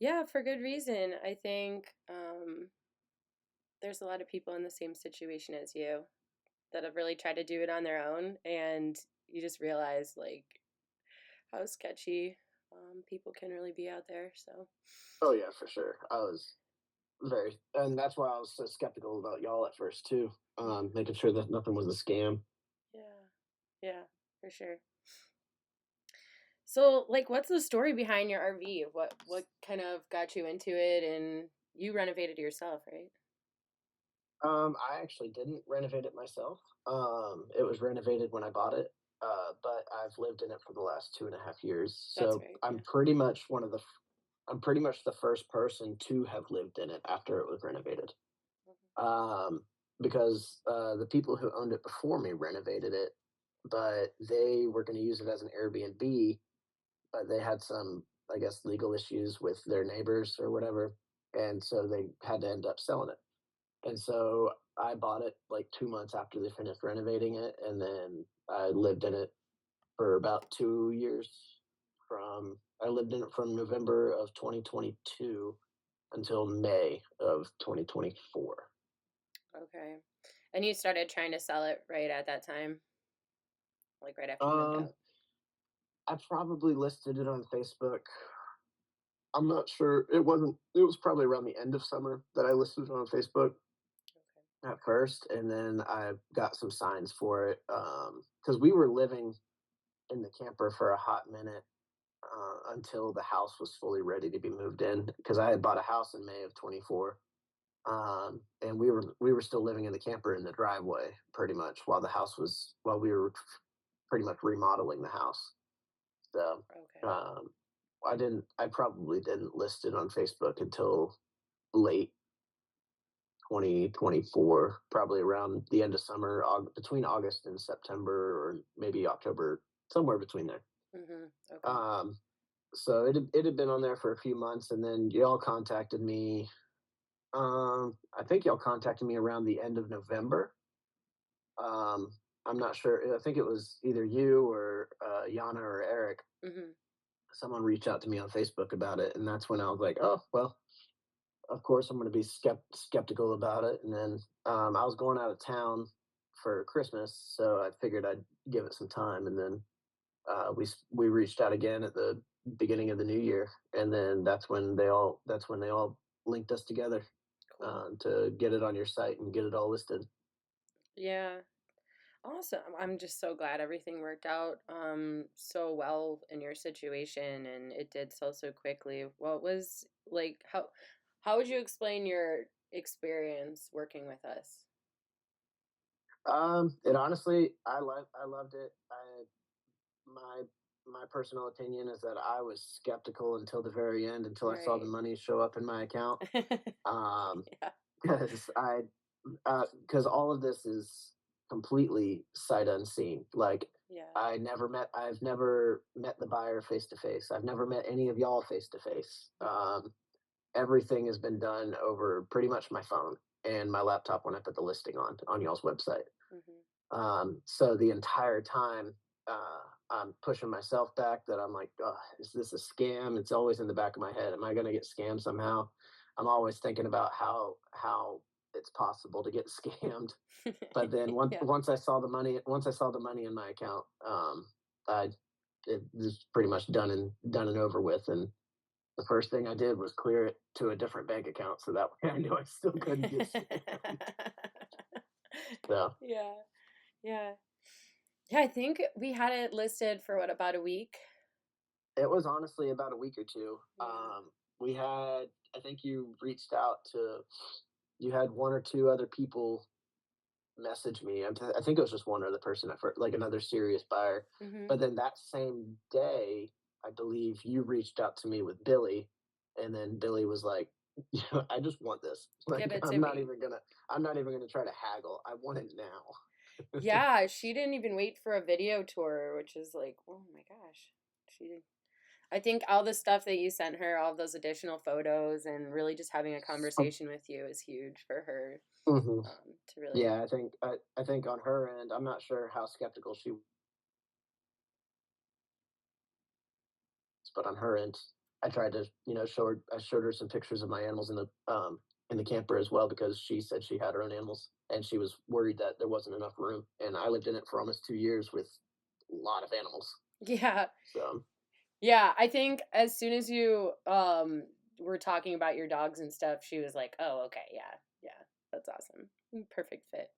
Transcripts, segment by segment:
Yeah, for good reason. I think there's a lot of people in the same situation as you that have really tried to do it on their own, and you just realize like how sketchy people can really be out there. So, Oh yeah, for sure. I was very, and that's why I was so skeptical about y'all at first too. yeah, Making sure that nothing was a scam. yeah, yeah, for sure. So, like, what's the story behind your RV? What kind of got you into it, and you renovated yourself, right? I actually didn't renovate it myself. It was renovated when I bought it, but I've lived in it for the last 2.5 years. That's So right. I'm Yeah. pretty much I'm pretty much the first person to have lived in it after it was renovated. Mhm. Um, because the people who owned it before me renovated it, but they were going to use it as an Airbnb, but they had some, I guess, legal issues with their neighbors or whatever, and so they had to end up selling it. And so I bought it like 2 months after they finished renovating it, and then I lived in it for about 2 years. I lived in it from November of 2022 until May of 2024. Okay. And you started trying to sell it right at that time, like right after you moved Um, out. I probably listed it on Facebook. I'm not sure. It wasn't. It was probably around the end of summer that I listed it on Facebook Okay. at first, and then I got some signs for it because we were living in the camper for a hot minute until the house was fully ready to be moved in. Because I had bought a house in May of 24, and we were still living in the camper in the driveway pretty much while we were pretty much remodeling the house. So Okay. um, I probably didn't list it on Facebook until late 2024, probably around the end of summer, between August and September, or maybe October, somewhere between there. Okay. Um, so it had been on there for a few months, and then y'all contacted me. I think y'all contacted me around the end of November. I'm not sure. I think it was either you or Yana or Eric. Mhm. Someone reached out to me on Facebook about it, and that's when I was like, oh well, of course I'm going to be skeptical about it. And then I was going out of town for Christmas, so I figured I'd give it some time. And then we reached out again at the beginning of the new year, and then that's when they all linked us together Cool. to get it on your site and get it all listed. Yeah. Awesome. I'm just so glad everything worked out so well in your situation, and it did so quickly. What was like how would you explain your experience working with us? It honestly, I loved it. My my personal opinion is that I was skeptical until the very end, until I saw the Right. money show up in my account. Um, Yeah. because because all of this is completely sight unseen. Like Yeah. I've never met the buyer face to face. I've never met any of y'all face to face. Everything has been done over pretty much my phone and my laptop when I put the listing on y'all's website. Mhm. So the entire time, I'm pushing myself back that I'm like, oh, is this a scam? It's always in the back of my head. Am I going to get scammed somehow? I'm always thinking about how it's possible to get scammed. But then Yeah. once I saw the money in my account, I it was pretty much done and over with. And the first thing I did was clear it to a different bank account, so that way I knew I still couldn't get scammed. So Yeah. Yeah. Yeah, I think we had it listed for what, about a week? it was honestly about a week or two. Yeah. We had, I think you had one or two other people message me. I think it was just one other person at first, like another serious buyer. Mhm. But then that same day, I believe you reached out to me with Billy, and then Billy was like, "I just want this. Give Like, it to me. I'm not even gonna try to haggle. I want it now." Yeah, she didn't even wait for a video tour, which is like, oh my gosh. She I think all the stuff that you sent her, all of those additional photos, and really just having a conversation with you is huge for her Mhm. to really. Yeah, I think on her end, I'm not sure how skeptical she was, but on her end, I tried to, I showed her some pictures of my animals in the camper as well because she said she had her own animals and she was worried that there wasn't enough room. And I lived in it for almost 2 years with a lot of animals. Yeah. So Yeah, I think as soon as you, were talking about your dogs and stuff, she was like, "Oh, okay, yeah, yeah, that's awesome. Perfect fit."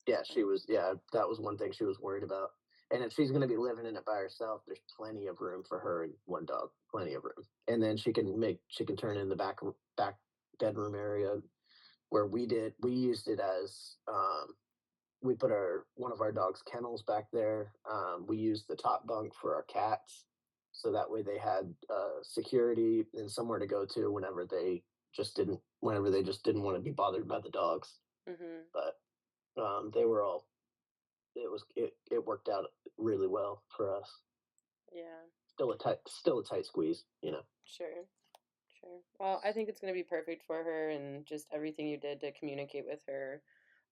yeah, So that was one thing she was worried about. And if she's going to be living in it by herself, there's plenty of room for her and one dog, plenty of room. And then she can turn in the back bedroom area where we used it as we put our one of our dogs' kennels back there. We used the top bunk for our cats, so that way they had security and somewhere to go to whenever they just didn't want to be bothered by the dogs. mhm, But they were all it worked out really well for us. yeah, Still a tight squeeze, you know. sure, sure. Well, I think it's gonna be perfect for her, and just everything you did to communicate with her,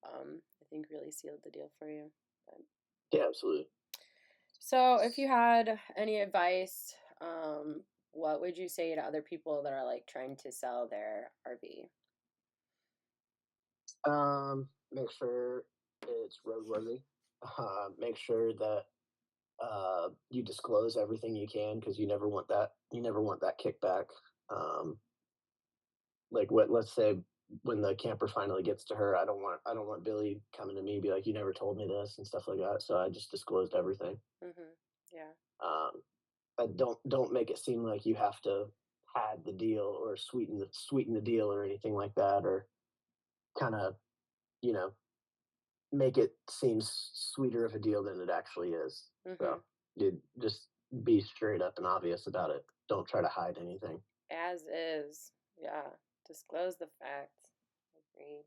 I think really sealed the deal for you. But Yeah, absolutely. so, if you had any advice, what would you say to other people that are like trying to sell their RV? Make sure it's roadworthy. Make sure that you disclose everything you can because you never want that kickback. Um, like what let's say when the camper finally gets to her, I don't want Billy coming to me and be like, you never told me this and stuff like that. So I just disclosed everything. Mhm. Yeah. Um, but don't make it seem like you have to pad the deal or sweeten the deal or anything like that, or kind of, you know, make it seem sweeter of a deal than it actually is. Mhm. So you just be straight up and obvious about it. Don't try to hide anything. As is. Yeah. Disclose the facts. Agreed.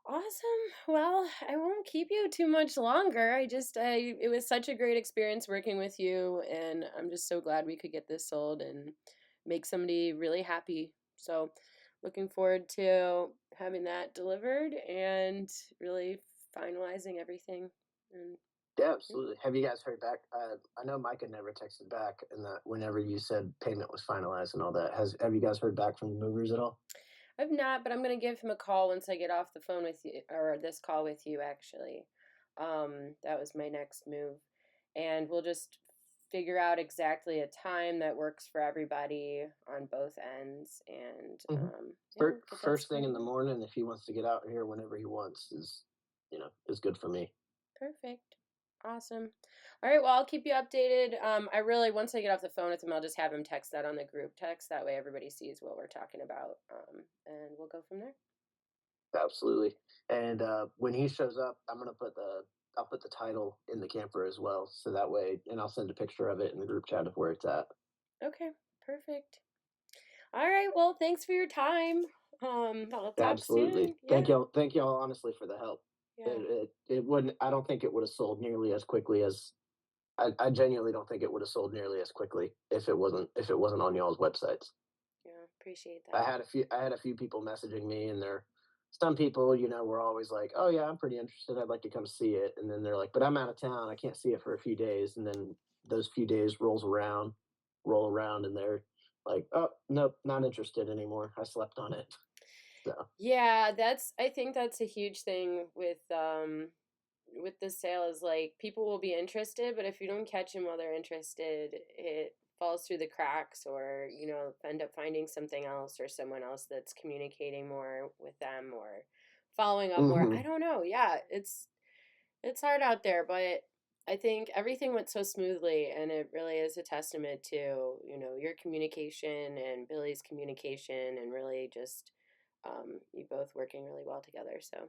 Awesome. Well, I won't keep you too much longer. It was such a great experience working with you, and I'm just so glad we could get this sold and make somebody really happy. So, looking forward to having that delivered and really finalizing everything. And Yeah, yeah. absolutely. Have you guys heard back? I know Mike had never texted back, and that whenever you said payment was finalized and all that, has have you guys heard back from the movers at all? I've not, but I'm gonna give him a call once I get off the phone with you, or this call with you, actually. That was my next move, and we'll just figure out exactly a time that works for everybody on both ends, and Hmm. yeah, get that First thing squared in the away. morning, if he wants to get out here whenever he wants, is good for me. Perfect. Awesome. All right, well, I'll keep you updated. I really, once I get off the phone with him, I'll just have him text that on the group text. That way everybody sees what we're talking about. And we'll go from there. Absolutely. And when he shows up, I'll put the title in the camper as well, so that way, and I'll send a picture of it in the group chat of where it's at. Okay, perfect. All right. Well, thanks for your time. I'll talk Absolutely. soon. Yeah. Thank y'all honestly for the help. Yeah. It wouldn't. I don't think it would have sold nearly as quickly as I genuinely don't think it would have sold nearly as quickly if it wasn't on y'all's websites. Yeah. Appreciate that. I had a few people messaging me, and they're some people, were always like, "Oh yeah, I'm pretty interested. I'd like to come see it." And then they're like, "But I'm out of town. I can't see it for a few days." And then those few days roll around, and they're like, "Oh nope, not interested anymore. I slept on it." So. Yeah, I think that's a huge thing with the sale is like people will be interested, but if you don't catch them while they're interested, it falls through the cracks or, end up finding something else or someone else that's communicating more with them or following up more. I Hmm. don't know. Yeah, it's hard out there, but I think everything went so smoothly, and it really is a testament to, your communication and Billy's communication, and really just you both working really well together. So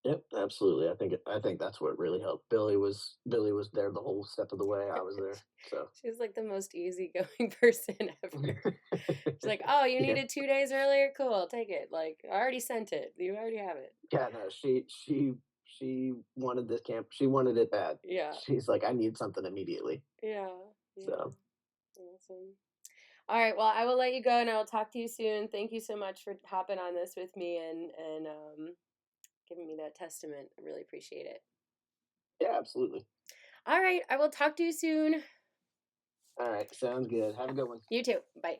Yep, absolutely. I think that's what really helped. Billy was there the whole step of the way. I was there. So. she's like the most easygoing person ever. She's like, "Oh, you Yeah. needed 2 days earlier? Cool, I'll take it. Like, I already sent it. You already have it." Yeah, no, she wanted this camp. She wanted it bad. Yeah, She's like, I need something immediately. yeah, yeah. So Awesome. All right. Well, I will let you go, and I will talk to you soon. Thank you so much for hopping on this with me and giving me that testament. I really appreciate it. yeah, absolutely. All right. I will talk to you soon. All right, sounds good. Have a good one. You too. Bye.